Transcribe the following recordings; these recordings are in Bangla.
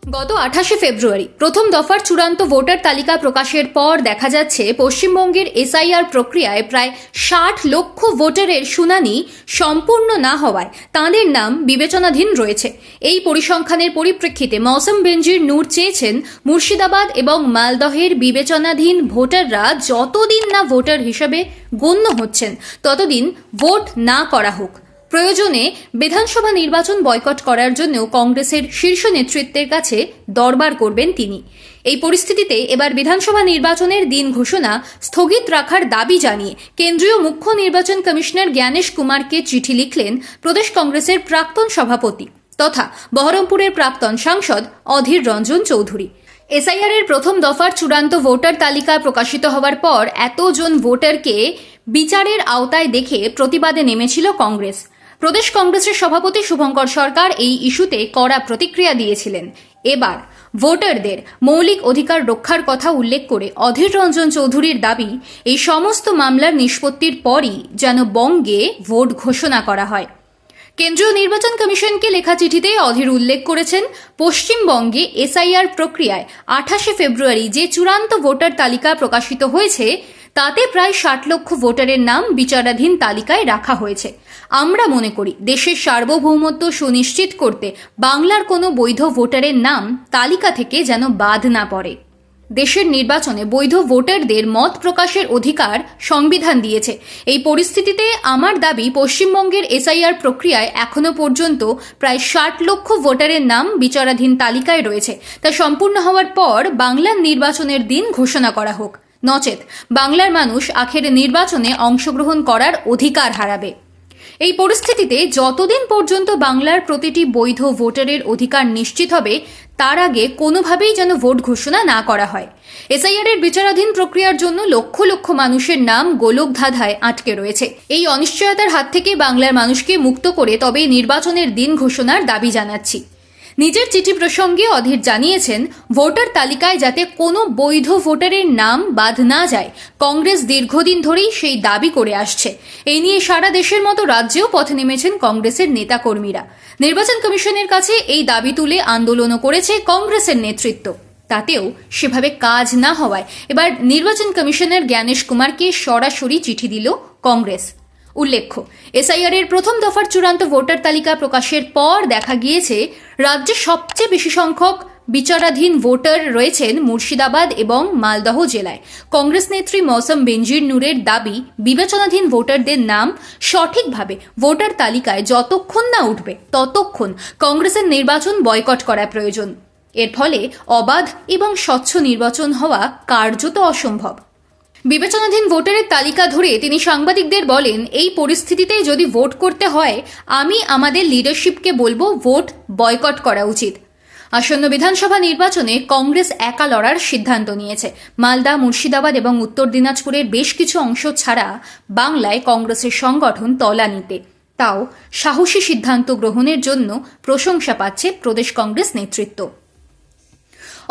গত 28 ফেব্রুয়ারি প্রথম দফার চূড়ান্ত ভোটার তালিকা প্রকাশের পর দেখা যাচ্ছে পশ্চিমবঙ্গের এসআইআর প্রক্রিয়ায় প্রায় 60 লক্ষ ভোটারের শুনানি সম্পূর্ণ না হওয়ায় তাঁদের নাম বিবেচনাধীন রয়েছে। এই পরিসংখ্যানের পরিপ্রেক্ষিতে মৌসম বেনজির নূর চেয়েছেন মুর্শিদাবাদ এবং মালদহের বিবেচনাধীন ভোটাররা যতদিন না ভোটার হিসেবে গণ্য হচ্ছেন ততদিন ভোট না করা হোক। প্রয়োজনে বিধানসভা নির্বাচন বয়কট করার জন্য কংগ্রেসের শীর্ষ নেতৃত্বের কাছে দরবার করবেন তিনি। এই পরিস্থিতিতে এবার বিধানসভা নির্বাচনের দিন ঘোষণা স্থগিত রাখার দাবি জানিয়ে কেন্দ্রীয় মুখ্য নির্বাচন কমিশনার জ্ঞানেশ কুমারকে চিঠি লিখলেন প্রদেশ কংগ্রেসের প্রাক্তন সভাপতি তথা বহরমপুরের প্রাক্তন সাংসদ অধীর রঞ্জন চৌধুরী। এসআইআর এর প্রথম দফার চূড়ান্ত ভোটার তালিকা প্রকাশিত হওয়ার পর এতজন ভোটারকে বিচারের আওতায় দেখে প্রতিবাদে নেমেছিল কংগ্রেস। প্রদেশ কংগ্রেসের সভাপতি শুভঙ্কর সরকার এই ইস্যুতে কড়া প্রতিক্রিয়া দিয়েছিলেন। এবার ভোটারদের মৌলিক অধিকার রক্ষার কথা উল্লেখ করে অধীর রঞ্জন চৌধুরীর দাবি, এই সমস্ত মামলার নিষ্পত্তির পরই যেন বঙ্গে ভোট ঘোষণা করা হয়। কেন্দ্রীয় নির্বাচন কমিশনকে লেখা চিঠিতে অধীর উল্লেখ করেছেন, পশ্চিমবঙ্গে এসআইআর প্রক্রিয়ায় 28 ফেব্রুয়ারি যে চূড়ান্ত ভোটার তালিকা প্রকাশিত হয়েছে তাতে প্রায় 60 লক্ষ ভোটারের নাম বিচারাধীন তালিকায় রাখা হয়েছে। আমরা মনে করি দেশের সার্বভৌমত্ব সুনিশ্চিত করতে বাংলার কোনো বৈধ ভোটারের নাম তালিকা থেকে যেন বাদ না পড়ে। দেশের নির্বাচনে বৈধ ভোটারদের মত প্রকাশের অধিকার সংবিধান দিয়েছে। এই পরিস্থিতিতে আমার দাবি, পশ্চিমবঙ্গের এসআইআর প্রক্রিয়ায় এখনো পর্যন্ত প্রায় 60 লক্ষ ভোটারের নাম বিচারাধীন তালিকায় রয়েছে। তা সম্পূর্ণ হওয়ার পর বাংলার নির্বাচনের দিন ঘোষণা করা হোক, নচেত বাংলার মানুষ আখেরে নির্বাচনে অংশগ্রহণ করার অধিকার হারাবে। এই পরিস্থিতিতে যতদিন পর্যন্ত বাংলার প্রতিটি বৈধ ভোটারের অধিকার নিশ্চিত হবে তার আগে কোনোভাবেই যেন ভোট ঘোষণা না করা হয়। এসআইআর এর বিচারাধীন প্রক্রিয়ার জন্য লক্ষ লক্ষ মানুষের নাম গোলকধাঁধায় আটকে রয়েছে। এই অনিশ্চয়তার হাত থেকে বাংলার মানুষকে মুক্ত করে তবেই নির্বাচনের দিন ঘোষণার দাবি জানাচ্ছি। নিজের চিঠি প্রসঙ্গে অধীর জানিয়েছেন, ভোটার তালিকায় যাতে কোনো বৈধ ভোটারের নাম বাদ না যায়, কংগ্রেস দীর্ঘদিন ধরেই সেই দাবি করে আসছে। এই নিয়ে সারা দেশের মতো রাজ্যেও পথে নেমেছেন কংগ্রেসের নেতাকর্মীরা। নির্বাচন কমিশনের কাছে এই দাবি তুলে আন্দোলনও করেছে কংগ্রেসের নেতৃত্ব। তাতেও সেভাবে কাজ না হওয়ায় এবার নির্বাচন কমিশনার জ্ঞানেশ কুমারকে সরাসরি চিঠি দিল কংগ্রেস। উল্লেখ্য, এসআইআর এর প্রথম দফার চূড়ান্ত ভোটার তালিকা প্রকাশের পর দেখা গিয়েছে রাজ্যে সবচেয়ে বেশি সংখ্যক বিচারাধীন ভোটার রয়েছেন মুর্শিদাবাদ এবং মালদহ জেলায়। কংগ্রেস নেত্রী মৌসম বেনজির নূরের দাবি, বিবেচনাধীন ভোটারদের নাম সঠিকভাবে ভোটার তালিকায় যতক্ষণ না উঠবে ততক্ষণ কংগ্রেসের নির্বাচন বয়কট করা প্রয়োজন। এর ফলে অবাধ এবং স্বচ্ছ নির্বাচন হওয়া কার্যত অসম্ভব। বিবেচনাধীন ভোটারের তালিকা ধরে তিনি সাংবাদিকদের বলেন, এই পরিস্থিতিতে যদি ভোট করতে হয় আমি আমাদের লিডারশিপকে বলবো ভোট বয়কট করা উচিত। আসন্ন বিধানসভা নির্বাচনে কংগ্রেস একা লড়ার সিদ্ধান্ত নিয়েছে। মালদা, মুর্শিদাবাদ এবং উত্তর দিনাজপুরের বেশ কিছু অংশ ছাড়া বাংলায় কংগ্রেসের সংগঠন তলানিতে। তাও সাহসী সিদ্ধান্ত গ্রহণের জন্য প্রশংসা পাচ্ছে প্রদেশ কংগ্রেস নেতৃত্ব।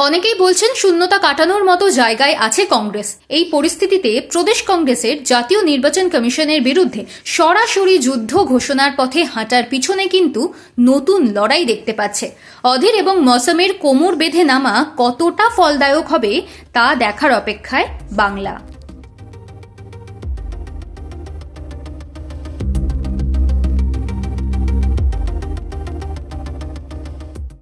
অনেকেই বলছেন শূন্যতা কাটানোর মতো জায়গায় আছে কংগ্রেস। এই পরিস্থিতিতে প্রদেশ কংগ্রেসের জাতীয় নির্বাচন কমিশনের বিরুদ্ধে সরাসরি যুদ্ধ ঘোষণার পথে হাঁটার পিছনে কিন্তু নতুন লড়াই দেখতে পাচ্ছে। অধীর এবং মৌসমের কোমর বেঁধে নামা কতটা ফলদায়ক হবে তা দেখার অপেক্ষায় বাংলা।